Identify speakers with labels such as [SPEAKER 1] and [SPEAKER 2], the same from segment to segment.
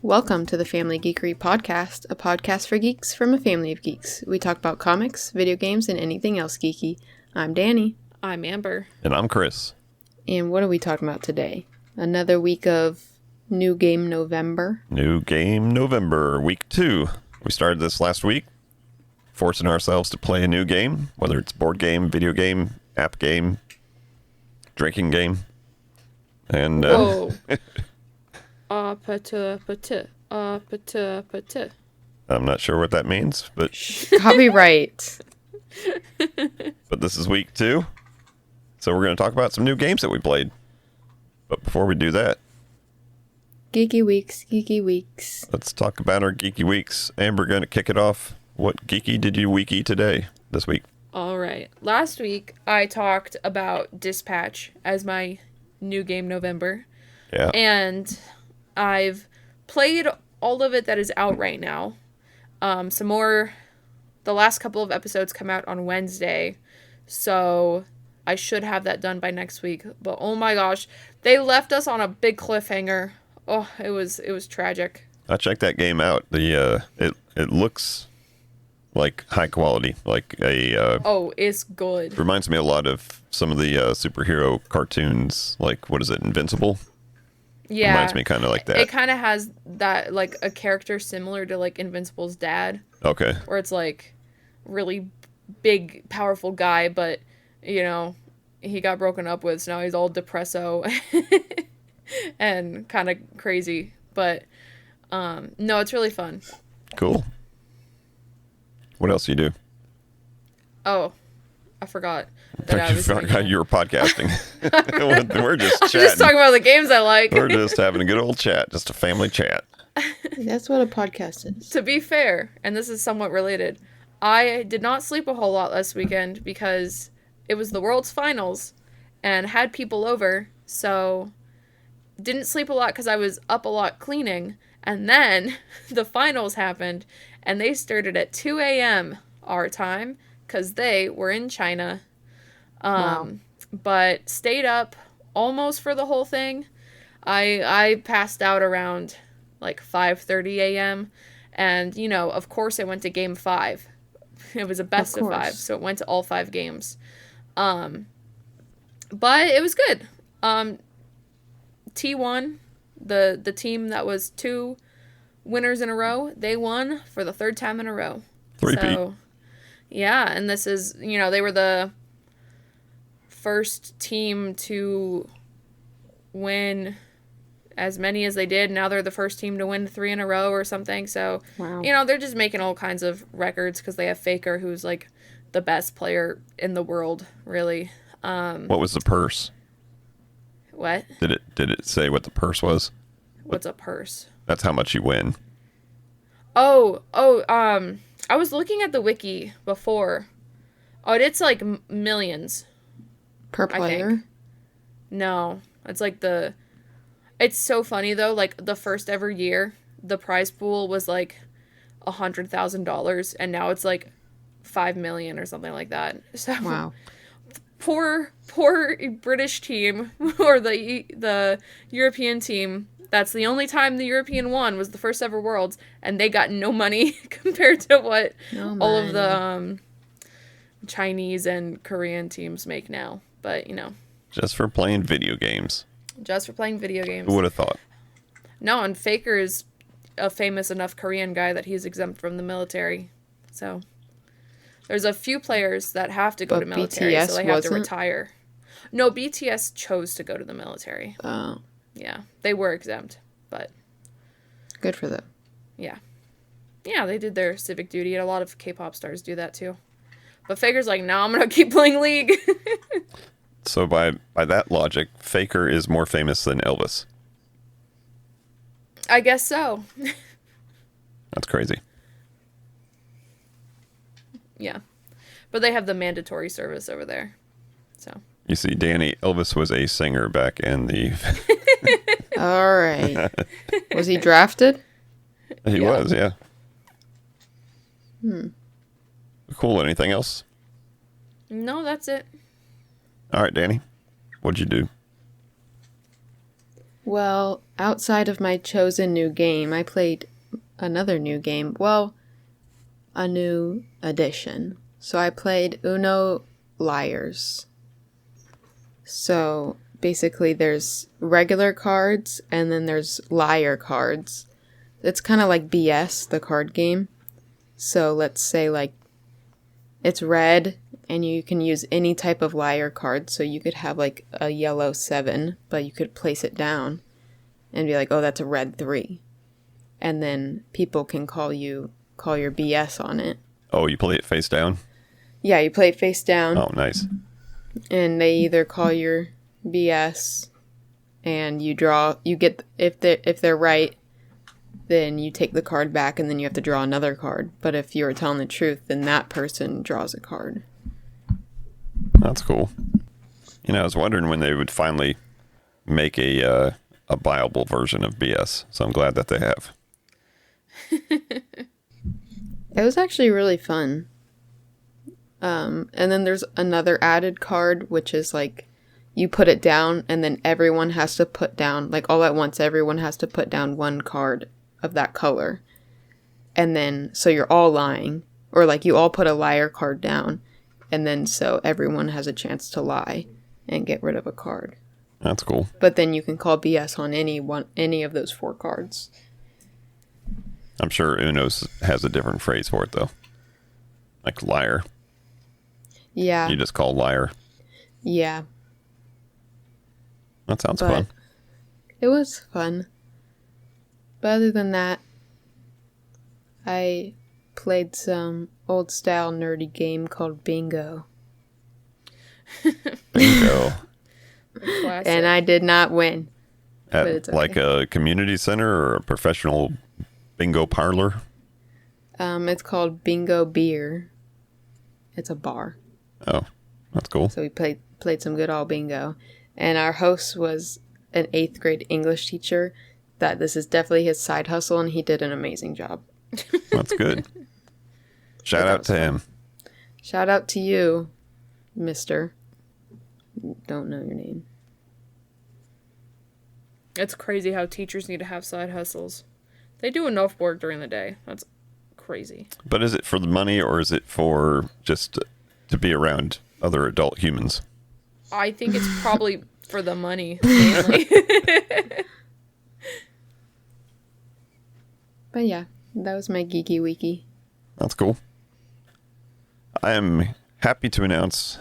[SPEAKER 1] Welcome to the Family Geekery Podcast, a podcast for geeks from a family of geeks. We talk about comics, video games, and anything else geeky. I'm Dani.
[SPEAKER 2] I'm Amber.
[SPEAKER 3] And I'm Chris.
[SPEAKER 1] And what are we talking about today? Another week of New Game November.
[SPEAKER 3] New Game November, week 2. We started this last week, forcing ourselves to play a new game, whether it's board game, video game, app game, drinking game. And
[SPEAKER 2] Whoa.
[SPEAKER 3] I'm not sure what that means, but
[SPEAKER 1] Copyright.
[SPEAKER 3] but this is week 2. So we're going to talk about some new games that we played. But before we do that,
[SPEAKER 1] Geeky Weeks.
[SPEAKER 3] let's talk about our Geeky Weeks. Amber, going to kick it off. What geeky did you weeky today, this week?
[SPEAKER 2] All right. Last week, I talked about Dispatch as my new game November.
[SPEAKER 3] Yeah.
[SPEAKER 2] And I've played all of it that is out right now. Some more, the last couple of episodes come out on Wednesday. So I should have that done by next week. But oh my gosh, they left us on a big cliffhanger. Oh, it was tragic.
[SPEAKER 3] I checked that game out. It looks like high quality, like
[SPEAKER 2] It's good.
[SPEAKER 3] reminds me a lot of some of the superhero cartoons, like what is it, Invincible?
[SPEAKER 2] Yeah.
[SPEAKER 3] Reminds me kind of like that.
[SPEAKER 2] It kind of has that, like, a character similar to, like, Invincible's dad.
[SPEAKER 3] Okay.
[SPEAKER 2] Where it's, like, really big, powerful guy, but, you know, he got broken up with, so now he's all depresso and kind of crazy. But, no, it's really fun.
[SPEAKER 3] Cool. What else do you do?
[SPEAKER 2] Oh, I forgot that I
[SPEAKER 3] You
[SPEAKER 2] was
[SPEAKER 3] forgot you were podcasting. We're just
[SPEAKER 2] I'm
[SPEAKER 3] chatting.
[SPEAKER 2] just talking about the games I like.
[SPEAKER 3] We're just having a good old chat, just a family chat.
[SPEAKER 1] That's what a podcast is.
[SPEAKER 2] To be fair, and this is somewhat related, I did not sleep a whole lot last weekend because it was the World's Finals and had people over, so didn't sleep a lot because I was up a lot cleaning, and then the finals happened, and they started at 2 a.m. our time because they were in China.
[SPEAKER 1] Wow.
[SPEAKER 2] But stayed up almost for the whole thing. I passed out around like 5:30 a.m. And, you know, of course I went to game 5. It was a best of 5, so it went to all 5 games. But it was good. T1, the team that was 2 winners in a row, they won for the 3rd time in a row.
[SPEAKER 3] Three-peat.
[SPEAKER 2] So, yeah, and this is, you know, they were the first team to win as many as they did. Now they're the first team to win 3 in a row or something. So,
[SPEAKER 1] Wow.
[SPEAKER 2] you know, they're just making all kinds of records because they have Faker, who's like the best player in the world, really.
[SPEAKER 3] What was the purse?
[SPEAKER 2] What?
[SPEAKER 3] Did it say what the purse was?
[SPEAKER 2] What's a purse?
[SPEAKER 3] That's how much you win.
[SPEAKER 2] I was looking at the wiki before. Oh, it's like millions.
[SPEAKER 1] Per
[SPEAKER 2] I
[SPEAKER 1] player?
[SPEAKER 2] think. No, it's like it's so funny though, like the first ever year, the prize pool was like $100,000 and now it's like 5 million or something like that. So
[SPEAKER 1] Wow.
[SPEAKER 2] poor British team or the European team. That's the only time the European won was the first ever Worlds, and they got no money compared to what all of the Chinese and Korean teams make now. But, you know.
[SPEAKER 3] Just for playing video games.
[SPEAKER 2] Just for playing video games.
[SPEAKER 3] Who would have thought?
[SPEAKER 2] No, and Faker is a famous enough Korean guy that he's exempt from the military. So, there's a few players that have to go to military,
[SPEAKER 1] BTS
[SPEAKER 2] so they have to
[SPEAKER 1] wasn't?
[SPEAKER 2] retire. No, BTS chose to go to the military.
[SPEAKER 1] Oh,
[SPEAKER 2] Yeah, they were exempt, but
[SPEAKER 1] good for them.
[SPEAKER 2] yeah. Yeah, they did their civic duty, and a lot of K-pop stars do that too. But Faker's like, no, I'm going to keep playing League.
[SPEAKER 3] So by that logic, Faker is more famous than Elvis.
[SPEAKER 2] I guess so.
[SPEAKER 3] That's crazy.
[SPEAKER 2] Yeah. But they have the mandatory service over there. So.
[SPEAKER 3] You see, Dani, Elvis was a singer back in the...
[SPEAKER 1] All right. Was he drafted?
[SPEAKER 3] He
[SPEAKER 2] Yeah.
[SPEAKER 3] was, yeah. Cool. Anything else?
[SPEAKER 2] No, that's it.
[SPEAKER 3] All right, Dani. What'd you do?
[SPEAKER 1] Well, outside of my chosen new game, I played another new game. Well, a new edition. So I played Uno Liars. So basically there's regular cards and then there's liar cards. It's kind of like BS, the card game. So let's say like it's red and you can use any type of liar card. So you could have like a yellow 7, but you could place it down and be like, oh, that's a red 3. And then people can call your BS on it.
[SPEAKER 3] Oh, you play it face down?
[SPEAKER 1] Yeah, you play it face down.
[SPEAKER 3] Oh, nice.
[SPEAKER 1] And they either call your BS and you get, if they're right, then you take the card back and then you have to draw another card. But if you were telling the truth, then that person draws a card.
[SPEAKER 3] That's cool. You know, I was wondering when they would finally make a buyable version of BS. So I'm glad that they have.
[SPEAKER 1] It was actually really fun. And then there's another added card, which is like you put it down and then everyone has to put down, like all at once, everyone has to put down one card of that color. And then, so you're all lying, or like you all put a liar card down. And then so everyone has a chance to lie and get rid of a card.
[SPEAKER 3] That's cool.
[SPEAKER 1] But then you can call BS on any of those 4 cards.
[SPEAKER 3] I'm sure Uno's has a different phrase for it, though. Like liar.
[SPEAKER 1] Yeah.
[SPEAKER 3] You just call liar.
[SPEAKER 1] Yeah.
[SPEAKER 3] That sounds fun.
[SPEAKER 1] It was fun. But other than that, I played some old-style nerdy game called Bingo.
[SPEAKER 3] Bingo.
[SPEAKER 2] Classic.
[SPEAKER 1] And I did not win. But
[SPEAKER 3] At
[SPEAKER 1] it's okay.
[SPEAKER 3] like a community center or a professional bingo parlor?
[SPEAKER 1] It's called Bingo Beer. It's a bar.
[SPEAKER 3] Oh, that's cool.
[SPEAKER 1] So we played some good old bingo. And our host was an 8th grade English teacher. That this is definitely his side hustle, and he did an amazing job.
[SPEAKER 3] That's good. Shout out to him.
[SPEAKER 1] Shout out to you, mister. Don't know your name.
[SPEAKER 2] It's crazy how teachers need to have side hustles. They do enough work during the day. That's crazy.
[SPEAKER 3] But is it for the money or is it for just to be around other adult humans?
[SPEAKER 2] I think it's probably for the money, mainly.
[SPEAKER 1] But yeah, that was my geeky wiki.
[SPEAKER 3] That's cool. I am happy to announce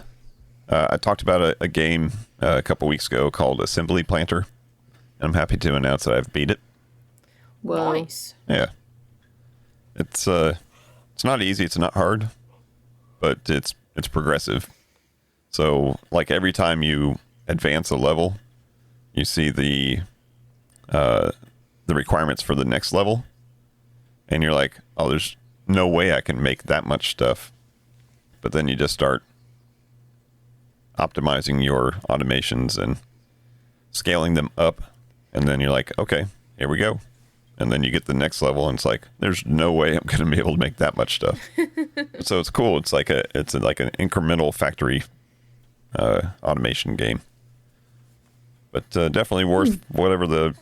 [SPEAKER 3] I talked about a game a couple weeks ago called Assembly Planter. I'm happy to announce that I've beat it.
[SPEAKER 1] Whoa.
[SPEAKER 2] Nice.
[SPEAKER 3] Yeah. It's not easy, it's not hard, but it's progressive. So like every time you advance a level, you see the requirements for the next level, and you're like, oh, there's no way I can make that much stuff. But then you just start optimizing your automations and scaling them up, and then you're like, okay, here we go. And then you get the next level, and it's like, there's no way I'm going to be able to make that much stuff. So it's cool. It's like an incremental factory automation game. But definitely worth whatever the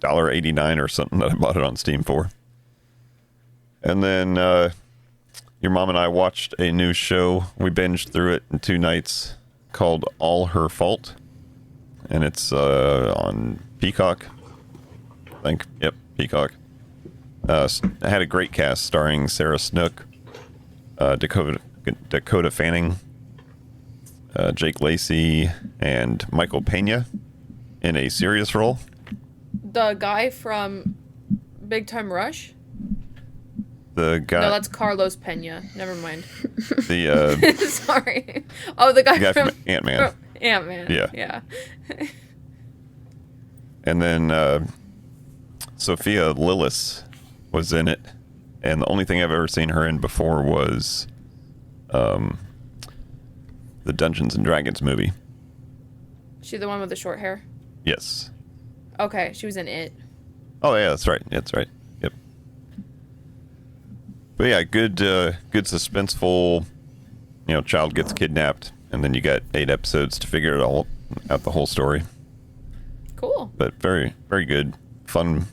[SPEAKER 3] $1.89 or something that I bought it on Steam for. And then your mom and I watched a new show. We binged through it in 2 nights called All Her Fault. And it's on Peacock. I think. Yep, Peacock. It had a great cast starring Sarah Snook, Dakota Fanning, Jake Lacey, and Michael Pena in a serious role.
[SPEAKER 2] The guy from Big Time Rush?
[SPEAKER 3] The guy.
[SPEAKER 2] No, that's Carlos Pena. Never mind.
[SPEAKER 3] The
[SPEAKER 2] Sorry. Oh, the guy
[SPEAKER 3] from Ant-Man.
[SPEAKER 2] Ant-Man.
[SPEAKER 3] Yeah.
[SPEAKER 2] Yeah.
[SPEAKER 3] And then Sophia Lillis was in it, and the only thing I've ever seen her in before was the Dungeons and Dragons movie.
[SPEAKER 2] She the one with the short hair?
[SPEAKER 3] Yes.
[SPEAKER 2] Okay, she was in It.
[SPEAKER 3] Oh yeah, that's right. That's right. Yep. But yeah, good suspenseful. You know, child gets kidnapped, and then you got 8 episodes to figure it all out, the whole story.
[SPEAKER 2] Cool.
[SPEAKER 3] But very, very good. Fun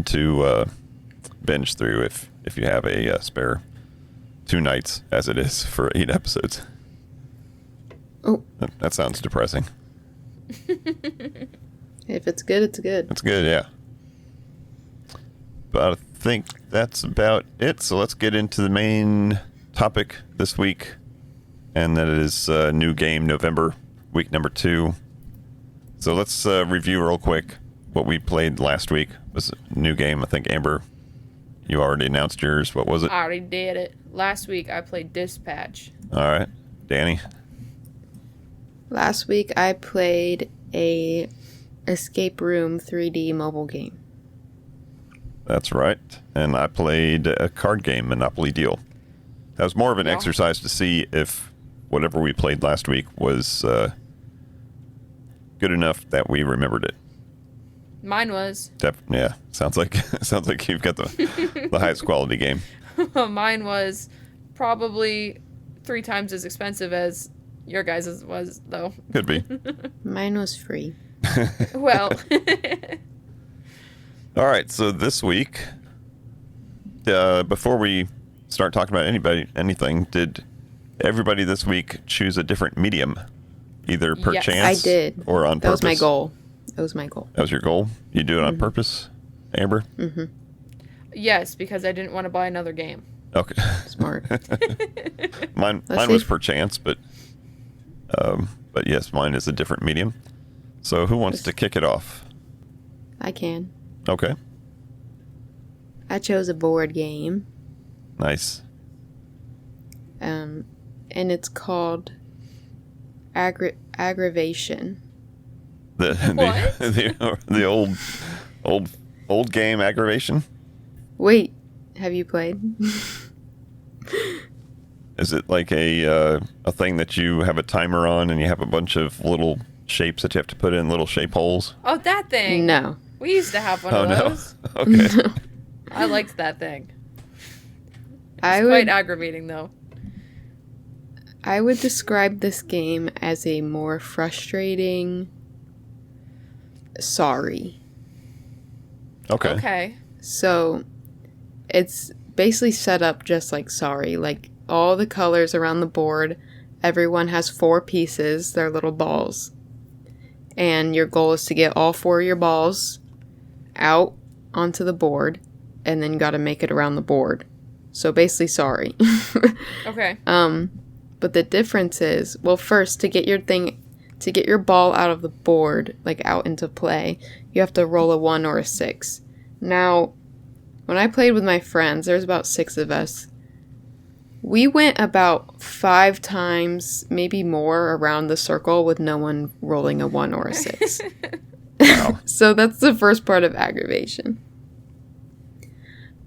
[SPEAKER 3] to binge through if you have a spare 2 nights, as it is for 8 episodes.
[SPEAKER 1] Oh.
[SPEAKER 3] That sounds depressing.
[SPEAKER 1] If it's good, it's good.
[SPEAKER 3] It's good, yeah. But I think that's about it. So let's get into the main topic this week. And that is new game November, week number 2. So let's review real quick what we played last week. It was a new game. I think, Amber, you already announced yours. What was it?
[SPEAKER 2] I already did it. Last week I played Dispatch.
[SPEAKER 3] All right. Dani?
[SPEAKER 1] Last week I played a escape room 3D mobile game.
[SPEAKER 3] That's right. And I played a card game, Monopoly Deal. That was more of an exercise to see if whatever we played last week was good enough that we remembered it.
[SPEAKER 2] Mine was.
[SPEAKER 3] Yeah, sounds like you've got the highest quality game.
[SPEAKER 2] Mine was probably 3 times as expensive as your guys' was, though.
[SPEAKER 3] Could be.
[SPEAKER 1] Mine was free.
[SPEAKER 2] Well.
[SPEAKER 3] All right, so this week, before we start talking about anything, did everybody this week choose a different medium, either per
[SPEAKER 2] Yes.
[SPEAKER 3] chance
[SPEAKER 1] I did.
[SPEAKER 3] or on
[SPEAKER 1] That
[SPEAKER 3] purpose?
[SPEAKER 1] was my goal. That was my goal.
[SPEAKER 3] That was your goal? You do it on purpose, Amber?
[SPEAKER 1] Mm-hmm.
[SPEAKER 2] Yes, because I didn't want to buy another game.
[SPEAKER 3] Okay.
[SPEAKER 1] Smart.
[SPEAKER 3] Mine
[SPEAKER 1] Let's
[SPEAKER 3] was
[SPEAKER 1] see.
[SPEAKER 3] per chance, but yes, mine is a different medium. So who wants to kick it off?
[SPEAKER 1] I can.
[SPEAKER 3] Okay.
[SPEAKER 1] I chose a board game.
[SPEAKER 3] Nice.
[SPEAKER 1] And it's called Aggravation.
[SPEAKER 3] The old game Aggravation?
[SPEAKER 1] Wait, have you played?
[SPEAKER 3] Is it like a thing that you have a timer on and you have a bunch of little shapes that you have to put in little shape holes?
[SPEAKER 2] Oh, that thing.
[SPEAKER 1] No.
[SPEAKER 2] We used to have one
[SPEAKER 3] Oh
[SPEAKER 2] of
[SPEAKER 3] no.
[SPEAKER 2] those.
[SPEAKER 3] Okay.
[SPEAKER 2] I liked that thing.
[SPEAKER 1] I
[SPEAKER 2] It's quite
[SPEAKER 1] would
[SPEAKER 2] aggravating, though.
[SPEAKER 1] I would describe this game as a more frustrating Sorry.
[SPEAKER 3] Okay.
[SPEAKER 2] Okay.
[SPEAKER 1] So it's basically set up just like Sorry. Like all the colors around the board, everyone has 4 pieces, they're little balls. And your goal is to get all 4 of your balls out onto the board, and then you got to make it around the board. So basically Sorry.
[SPEAKER 2] Okay.
[SPEAKER 1] But the difference is, well, first to get your ball out of the board, like out into play, you have to roll a 1 or a 6. Now, when I played with my friends, there's about 6 of us. We went about 5 times, maybe more, around the circle with no one rolling a 1 or a 6.
[SPEAKER 3] Wow.
[SPEAKER 1] So that's the first part of Aggravation.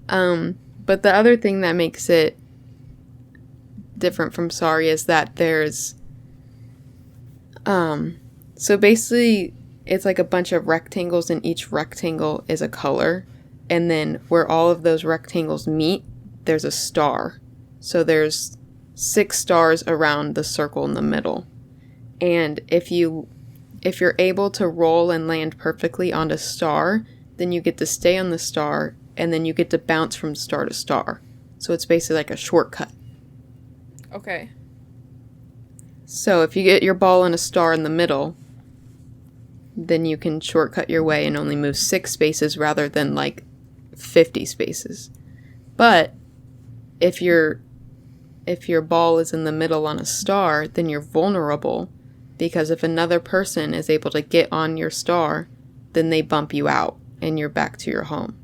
[SPEAKER 1] But the other thing that makes it different from Sorry is that there's so basically it's like a bunch of rectangles and each rectangle is a color, and then where all of those rectangles meet there's a star. So there's 6 stars around the circle in the middle, and if you're able to roll and land perfectly on a star, then you get to stay on the star, and then you get to bounce from star to star. So it's basically like a shortcut.
[SPEAKER 2] Okay.
[SPEAKER 1] So if you get your ball in a star in the middle, then you can shortcut your way and only move 6 spaces rather than like 50 spaces. But if your ball is in the middle on a star, then you're vulnerable, because if another person is able to get on your star, then they bump you out and you're back to your home.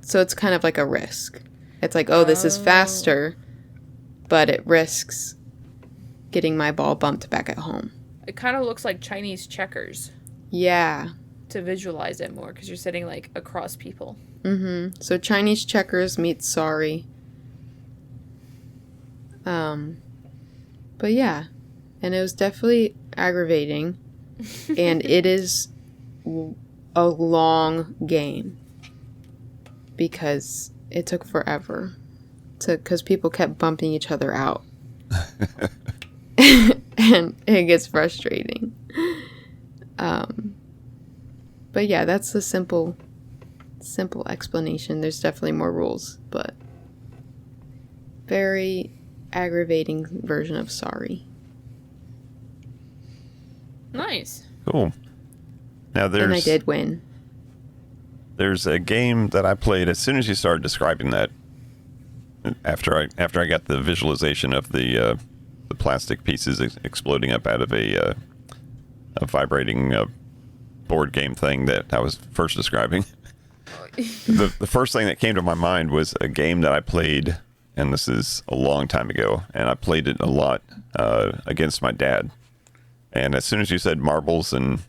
[SPEAKER 1] So it's kind of like a risk. It's like, oh, this is faster, but it risks getting my ball bumped back at home.
[SPEAKER 2] It kind of looks like Chinese checkers
[SPEAKER 1] Yeah.
[SPEAKER 2] to visualize it more, because you're sitting like across people.
[SPEAKER 1] Mm-hmm. So Chinese checkers meets Sorry. But yeah. And it was definitely aggravating. And it is a long game. Because it took forever. Because people kept bumping each other out. And it gets frustrating. But yeah, that's the simple explanation. There's definitely more rules, but very aggravating version of sorry.
[SPEAKER 2] Nice.
[SPEAKER 3] Cool. Now
[SPEAKER 1] And I did win.
[SPEAKER 3] There's a game that I played as soon as you started describing that. After I got the visualization of the plastic pieces exploding up out of a vibrating board game thing that I was first describing. The first thing that came to my mind was a game that I played, and this is a long time ago, and I played it a lot against my dad. And as soon as you said marbles and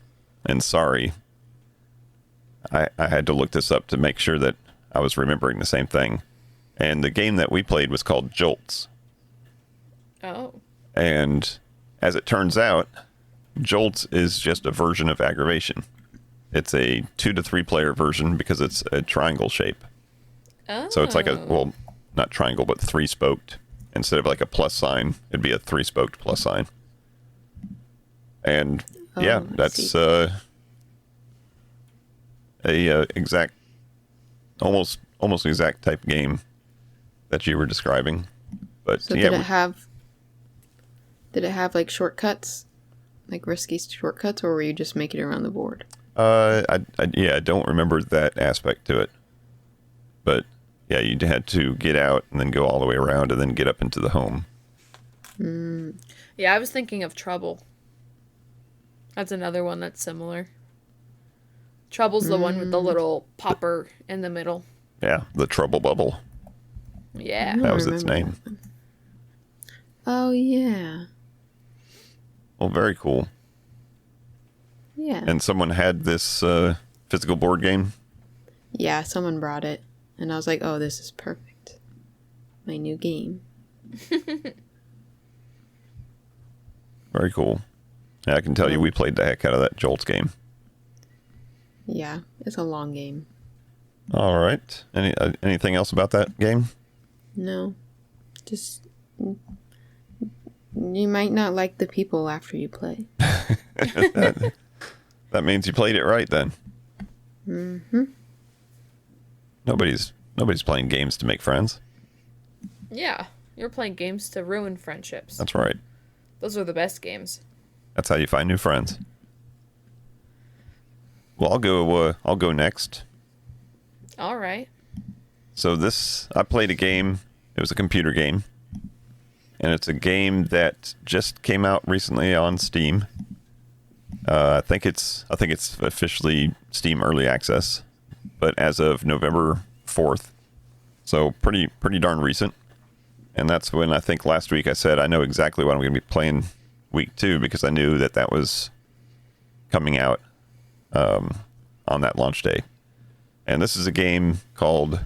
[SPEAKER 3] sorry, I had to look this up to make sure that I was remembering the same thing. And the game that we played was called Jolts.
[SPEAKER 2] Oh.
[SPEAKER 3] And as it turns out, Jolts is just a version of aggravation. It's a 2 to 3 player version because it's a triangle shape.
[SPEAKER 2] Oh.
[SPEAKER 3] So it's like not triangle, but 3-spoked. Instead of like a plus sign, it'd be a 3-spoked plus sign. And yeah, that's exact, almost exact type game that you were describing. But
[SPEAKER 1] So
[SPEAKER 3] yeah,
[SPEAKER 1] did it have like shortcuts, like risky shortcuts, or were you just making it around the board?
[SPEAKER 3] I don't remember that aspect to it. But yeah, you had to get out and then go all the way around and then get up into the home.
[SPEAKER 2] Yeah, I was thinking of Trouble. That's another one that's similar. Trouble's the one with the little popper in the middle.
[SPEAKER 3] Yeah, the Trouble Bubble.
[SPEAKER 2] Yeah.
[SPEAKER 3] That was its name.
[SPEAKER 1] Oh, yeah.
[SPEAKER 3] Well, very cool.
[SPEAKER 1] Yeah.
[SPEAKER 3] And someone had this physical board game?
[SPEAKER 1] Yeah, someone brought it. And I was like, oh, this is perfect. My new game.
[SPEAKER 3] Very cool. Yeah, I can tell you we played the heck out of that Jolts game.
[SPEAKER 1] Yeah, it's a long game.
[SPEAKER 3] All right. Anything else about that game?
[SPEAKER 1] No. Just... You might not like the people after you play.
[SPEAKER 3] That means you played it right then.
[SPEAKER 1] Mm-hmm.
[SPEAKER 3] Nobody's playing games to make friends.
[SPEAKER 2] Yeah. You're playing games to ruin friendships.
[SPEAKER 3] That's right.
[SPEAKER 2] Those are the best games.
[SPEAKER 3] That's how you find new friends. Well, I'll go next.
[SPEAKER 2] All right.
[SPEAKER 3] So I played a game. It was a computer game. And it's a game that just came out recently on Steam. I think it's officially Steam Early Access, but as of November 4th, so pretty darn recent. And that's when I think last week I said I know exactly what I'm going to be playing week 2 because I knew that was coming out on that launch day. And this is a game called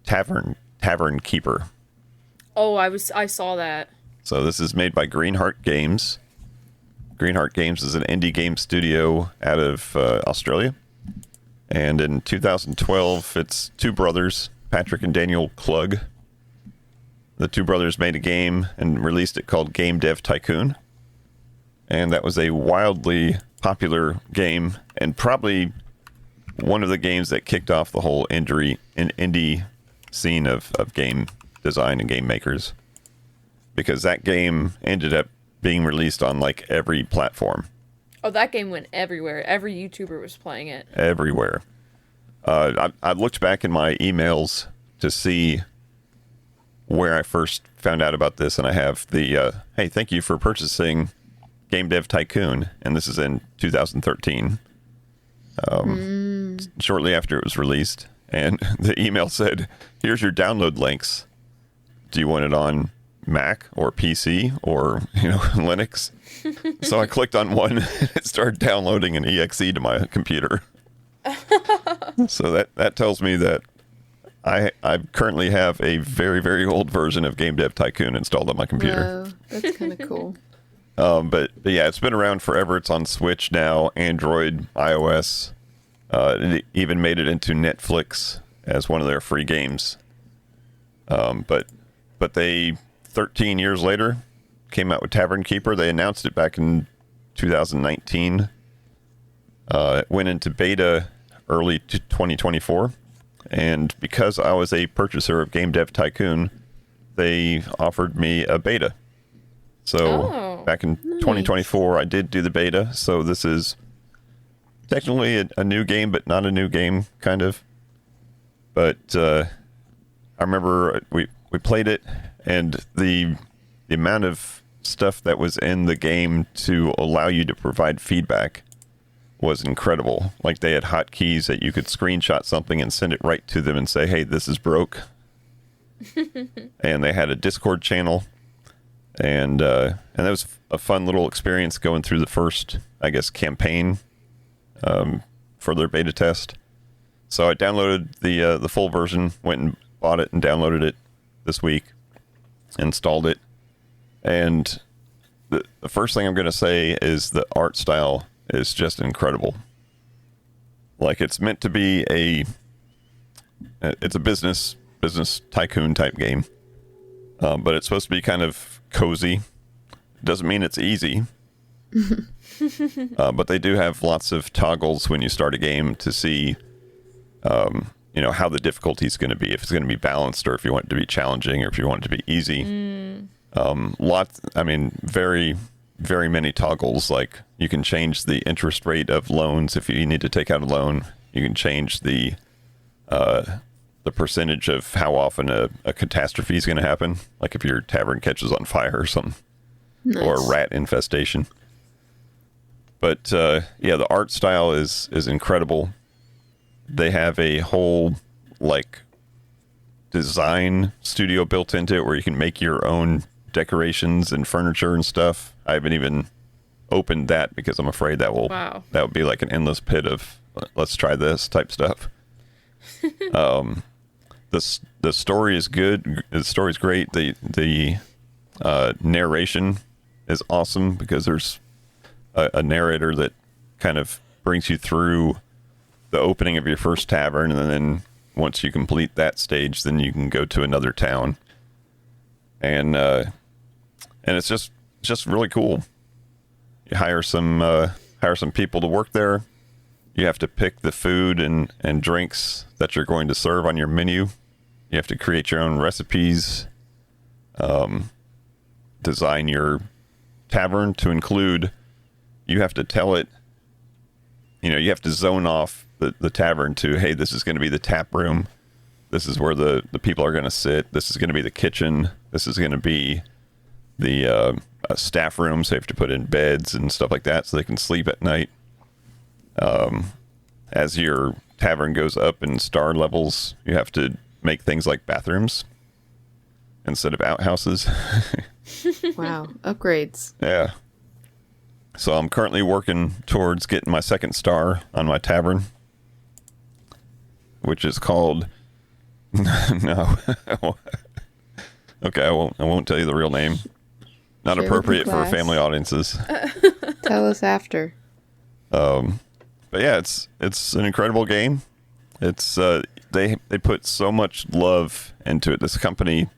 [SPEAKER 3] Tavern Keeper.
[SPEAKER 2] Oh, I saw that.
[SPEAKER 3] So this is made by Greenheart Games. Greenheart Games is an indie game studio out of Australia. And in 2012, it's two brothers, Patrick and Daniel Klug. The two brothers made a game and released it called Game Dev Tycoon. And that was a wildly popular game and probably one of the games that kicked off the whole indie scene of game design and game makers. Because that game ended up being released on like every platform.
[SPEAKER 2] Oh, that game went everywhere. Every YouTuber was playing it.
[SPEAKER 3] Everywhere. I looked back in my emails to see where I first found out about this, and I have the, hey, thank you for purchasing Game Dev Tycoon, and this is in 2013, shortly after it was released, and the email said, here's your download links. Do you want it on Mac or PC or, Linux? So I clicked on one, and it started downloading an exe to my computer. So that tells me that I currently have a very, very old version of Game Dev Tycoon installed on my computer.
[SPEAKER 1] Whoa, that's kind of cool.
[SPEAKER 3] But yeah, it's been around forever. It's on Switch now, Android, iOS. It even made it into Netflix as one of their free games. But they, 13 years later, came out with Tavern Keeper. They announced it back in 2019. It went into beta early 2024, and because I was a purchaser of Game Dev Tycoon, they offered me a beta. So back in 2024, I did do the beta. So this is technically a new game, but not a new game, kind of. But I remember we played it, and the amount of stuff that was in the game to allow you to provide feedback was incredible. Like, they had hotkeys that you could screenshot something and send it right to them and say, hey, this is broke. And they had a Discord channel, and that was a fun little experience going through the first, I guess, campaign for their beta test. So I downloaded the full version, went and bought it and downloaded it this week, installed it, and the first thing I'm going to say is the art style is just incredible. Like, it's meant to be it's a business tycoon type game, but it's supposed to be kind of cozy. Doesn't mean it's easy. But they do have lots of toggles when you start a game to see how the difficulty is going to be, if it's going to be balanced, or if you want it to be challenging, or if you want it to be easy. Very, very many toggles. Like, you can change the interest rate of loans if you need to take out a loan. You can change the percentage of how often a catastrophe is going to happen, like if your tavern catches on fire or something. Nice. Or a rat infestation. But the art style is incredible. They have a whole design studio built into it where you can make your own decorations and furniture and stuff. I haven't even opened that because I'm afraid that would be like an endless pit of let's try this type stuff. The story is good. The story is great. The narration is awesome because there's a narrator that kind of brings you through the opening of your first tavern, and then once you complete that stage, then you can go to another town. And it's just really cool. You hire some people to work there. You have to pick the food and drinks that you're going to serve on your menu. You have to create your own recipes, design your tavern to include, you have to tell it, you have to zone off the tavern to, hey, this is going to be the tap room. This is where the people are going to sit. This is going to be the kitchen. This is going to be the staff room, so you have to put in beds and stuff like that so they can sleep at night. As your tavern goes up in star levels, you have to make things like bathrooms instead of outhouses.
[SPEAKER 1] Wow, upgrades.
[SPEAKER 3] Yeah. So I'm currently working towards getting my second star on my tavern, which is called... No. Okay, I won't tell you the real name. Not appropriate for family audiences.
[SPEAKER 1] Tell us after.
[SPEAKER 3] But yeah, it's an incredible game. It's they put so much love into it. This company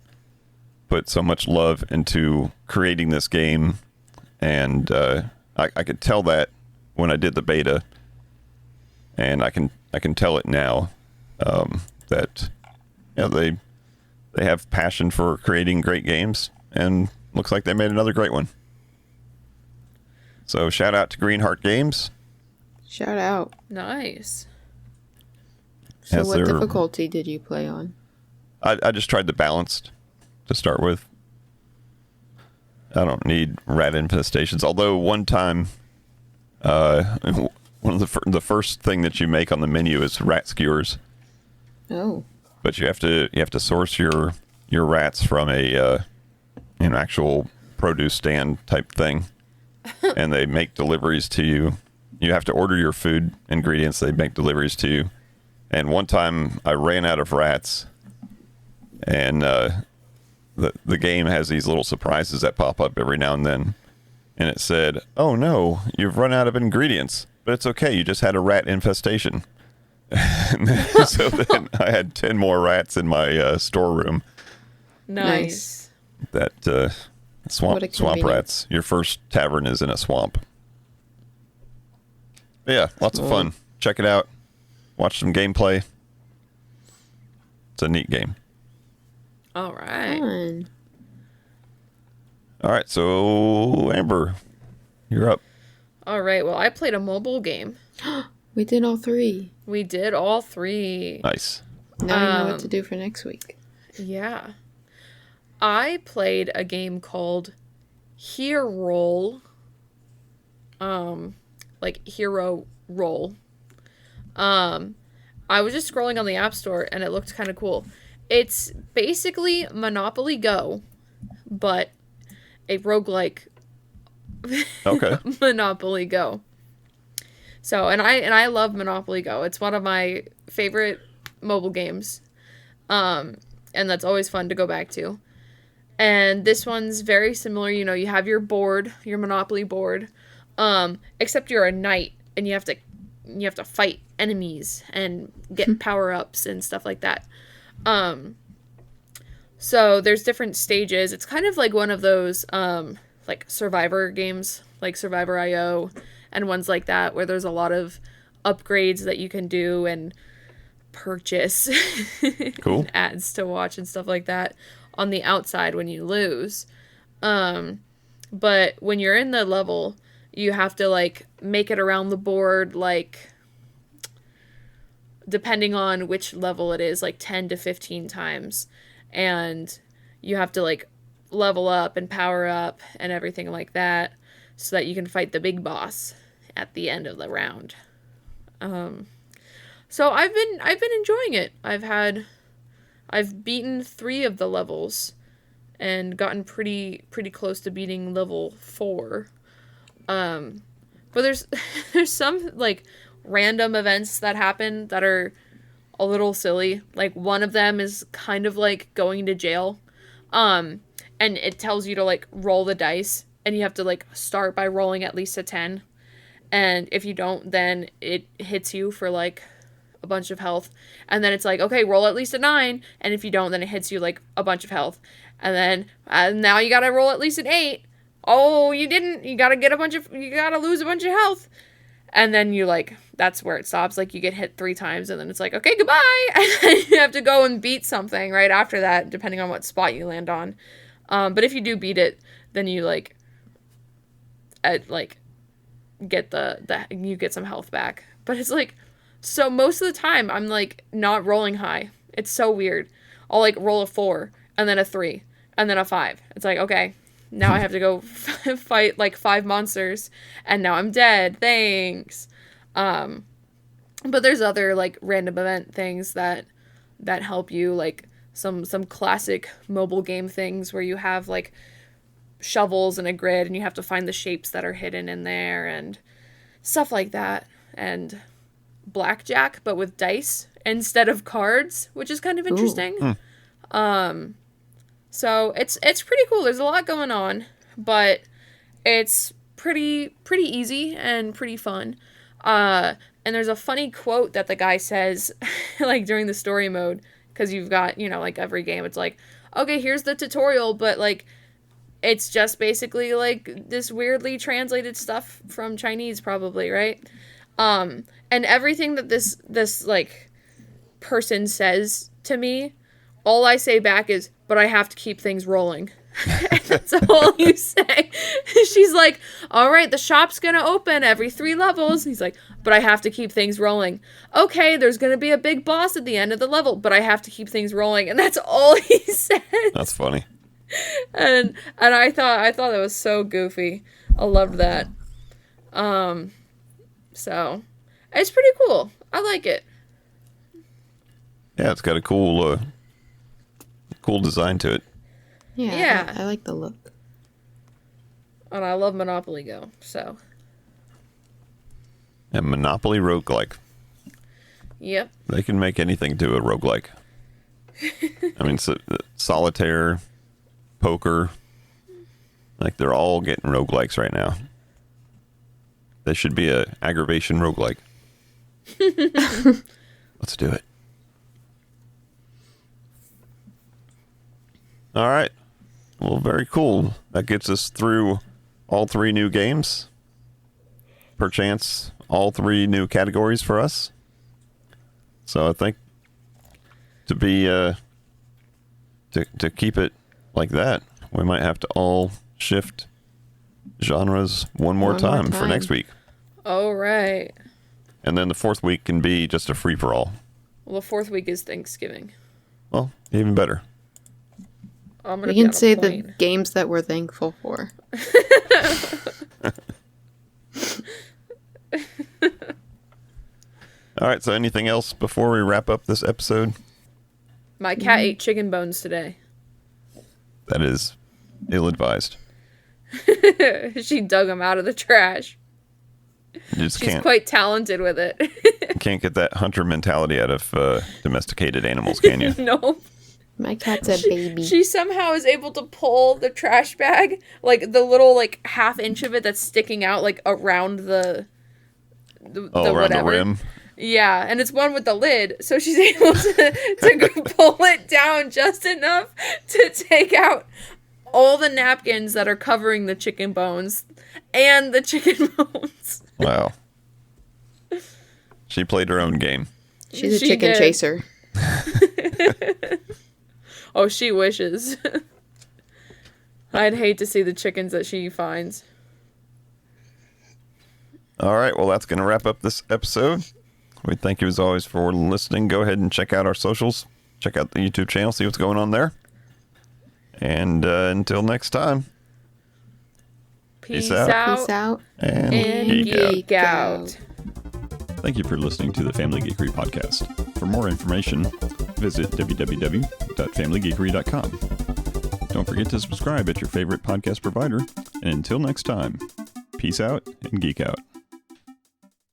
[SPEAKER 3] put so much love into creating this game, and I could tell that when I did the beta, and I can tell it now that they have passion for creating great games, and looks like they made another great one. So shout out to Greenheart Games.
[SPEAKER 1] Shout out.
[SPEAKER 2] Nice.
[SPEAKER 1] So what difficulty did you play on?
[SPEAKER 3] I just tried the balanced to start with. I don't need rat infestations. Although one time, one of the first thing that you make on the menu is rat skewers.
[SPEAKER 1] Oh.
[SPEAKER 3] But you have to source your rats from an actual produce stand type thing, and they make deliveries to you. You have to order your food ingredients. They make deliveries to you. And one time I ran out of rats, and the game has these little surprises that pop up every now and then. And it said, "Oh no, you've run out of ingredients, but it's okay. You just had a rat infestation." So then I had 10 more rats in my storeroom.
[SPEAKER 2] Nice.
[SPEAKER 3] That swamp rats. Your first tavern is in a swamp. Yeah, lots of fun. Check it out. Watch some gameplay. It's a neat game.
[SPEAKER 2] All right.
[SPEAKER 1] Fun.
[SPEAKER 3] All right, so Amber, you're up.
[SPEAKER 2] All right. Well, I played a mobile game.
[SPEAKER 1] We did all 3.
[SPEAKER 2] We did all 3.
[SPEAKER 3] Nice.
[SPEAKER 1] Now we know what to do for next week.
[SPEAKER 2] Yeah. I played a game called Hero. Like Hero Roll. I was just scrolling on the App Store and it looked kind of cool. It's basically Monopoly Go, but a roguelike
[SPEAKER 3] Okay.
[SPEAKER 2] Monopoly Go. So, and I love Monopoly Go. It's one of my favorite mobile games. And that's always fun to go back to. And this one's very similar. You know, you have your board, your Monopoly board, except you're a knight and you have to fight enemies and get power-ups and stuff like that. So there's different stages. It's kind of like one of those like Survivor games, like Survivor IO and ones like that, where there's a lot of upgrades that you can do and purchase.
[SPEAKER 3] Cool.
[SPEAKER 2] Ads to watch and stuff like that on the outside when you lose. But when you're in the level, you have to like make it around the board, like depending on which level it is, like 10 to 15 times. And you have to like level up and power up and everything like that so that you can fight the big boss at the end of the round. So I've been enjoying it. I've beaten 3 of the levels and gotten pretty close to beating level 4. But there's some like random events that happen that are a little silly. Like one of them is kind of like going to jail. And it tells you to like roll the dice and you have to like start by rolling at least a 10. And if you don't, then it hits you for like a bunch of health. And then it's like, okay, roll at least a 9. And if you don't, then it hits you like a bunch of health. And then now you gotta roll at least an 8. Oh, you didn't. You gotta lose a bunch of health. And then you like, that's where it stops. Like you get hit 3 times and then it's like, okay, goodbye. And then you have to go and beat something right after that, depending on what spot you land on. But if you do beat it, then you like, get you get some health back. But it's like, so most of the time I'm like not rolling high. It's so weird. I'll like roll a 4 and then a 3 and then a 5. It's like, okay, now I have to go fight like 5 monsters and now I'm dead. Thanks. But there's other like random event things that help you, like some classic mobile game things where you have like shovels and a grid and you have to find the shapes that are hidden in there and stuff like that. And blackjack, but with dice instead of cards, which is kind of interesting. So it's pretty cool. There's a lot going on, but it's pretty easy and pretty fun. And there's a funny quote that the guy says like during the story mode, because you've got, you know, like every game it's like, okay, here's the tutorial, but like it's just basically like this weirdly translated stuff from Chinese probably, right? And everything that this like person says to me, all I say back is, but I have to keep things rolling. That's all you say. She's like, all right, the shop's gonna open every 3 levels. He's like, but I have to keep things rolling. Okay, there's gonna be a big boss at the end of the level, but I have to keep things rolling. And that's all he says.
[SPEAKER 3] That's funny.
[SPEAKER 2] And I thought that was so goofy. I loved that. So it's pretty cool. I like it.
[SPEAKER 3] Yeah, it's got a cool design to it.
[SPEAKER 1] Yeah. I like the look.
[SPEAKER 2] And I love Monopoly Go, so.
[SPEAKER 3] And Monopoly roguelike.
[SPEAKER 2] Yep.
[SPEAKER 3] They can make anything to a roguelike. I mean, solitaire, poker, like they're all getting roguelikes right now. There should be a aggravation roguelike. Let's do it. All right. Well, very cool. That gets us through all 3 new games. Perchance, all 3 new categories for us. So I think to be to keep it like that, we might have to all shift genres one more time for next week.
[SPEAKER 2] All right.
[SPEAKER 3] And then the 4th week can be just a free-for-all.
[SPEAKER 2] Well, the 4th week is Thanksgiving.
[SPEAKER 3] Well, even better.
[SPEAKER 2] We
[SPEAKER 1] can say the games that we're thankful for.
[SPEAKER 3] All right, so anything else before we wrap up this episode?
[SPEAKER 2] My cat ate chicken bones today.
[SPEAKER 3] That is ill-advised.
[SPEAKER 2] She dug them out of the trash.
[SPEAKER 3] She's
[SPEAKER 2] quite talented with it.
[SPEAKER 3] Can't get that hunter mentality out of domesticated animals, can you?
[SPEAKER 2] No.
[SPEAKER 1] My cat's a baby.
[SPEAKER 2] She somehow is able to pull the trash bag, like the little like half inch of it that's sticking out like around the
[SPEAKER 3] around
[SPEAKER 2] whatever.
[SPEAKER 3] the rim.
[SPEAKER 2] Yeah, and it's one with the lid, so she's able to pull it down just enough to take out all the napkins that are covering the chicken bones and the chicken bones.
[SPEAKER 3] Wow. She played her own game.
[SPEAKER 1] She's a chicken chaser.
[SPEAKER 2] Oh, she wishes. I'd hate to see the chickens that she finds.
[SPEAKER 3] All right, well, that's going to wrap up this episode. We thank you, as always, for listening. Go ahead and check out our socials. Check out the YouTube channel, see what's going on there. And until next time.
[SPEAKER 2] Peace out.
[SPEAKER 1] Peace out.
[SPEAKER 3] And
[SPEAKER 2] geek out.
[SPEAKER 4] Thank you for listening to the Family Geekery podcast. For more information, visit www.familygeekery.com. Don't forget to subscribe at your favorite podcast provider. And until next time, peace out and geek out.